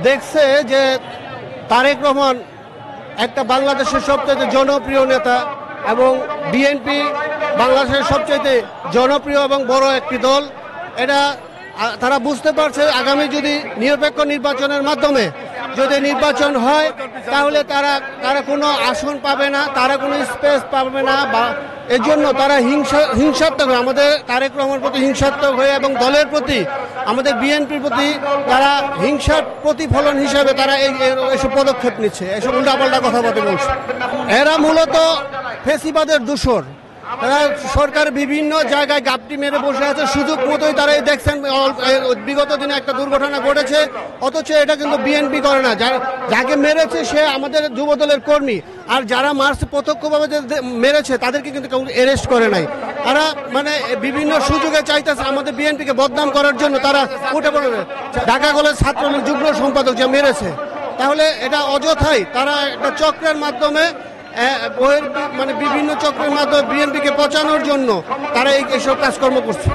দেখছে যে তারেক রহমান একটা বাংলাদেশের সবচেয়ে জনপ্রিয় নেতা এবং বিএনপি বাংলাদেশের সবচেয়ে জনপ্রিয় এবং বড় একটি দল। এটা তারা বুঝতে পারছে আগামী যদি নিরপেক্ষ নির্বাচনের মাধ্যমে যদি নির্বাচন হয় তাহলে তারা কোনো আসন পাবে না, তারা কোনো স্পেস পাবে না, বা এর জন্য তারা হিংসাত্মক হয়ে আমাদের তারেক রহমানের প্রতি হিংসাত্মক হয়ে এবং দলের প্রতি আমাদের বিএনপির প্রতি তারা হিংসার প্রতিফলন হিসাবে তারা এইসব পদক্ষেপ নিচ্ছে, এসব উল্টাপাল্টা কথাবার্তা বলছে। এরা মূলত ফেসিবাদের দূষর। তারা সরকার বিভিন্ন জায়গায় গাপটি মেরে বসে আছে, সুযোগ মতোই তারা দেখছেন বিগত দিনে একটা দুর্ঘটনা ঘটেছে, অথচ এটা কিন্তু বিএনপি করে না। যাকে মেরেছে সে আমাদের যুবদলের কর্মী, আর যারা মারছে প্রত্যক্ষভাবে মেরেছে তাদেরকে কিন্তু কেউ অ্যারেস্ট করে নাই। তারা মানে বিভিন্ন সুযোগে চাইতেছে আমাদের বিএনপিকে বদনাম করার জন্য। তারা উঠে পড়বে ঢাকা কলেজ ছাত্রলীগ যুগ্ম সম্পাদক যে মেরেছে, তাহলে এটা অযথাই তারা একটা চক্রের মাধ্যমে মানে বিভিন্ন চক্রের মাধ্যমে বিএনপিকে পচানোর জন্য তারা এইসব কাজকর্ম করছে।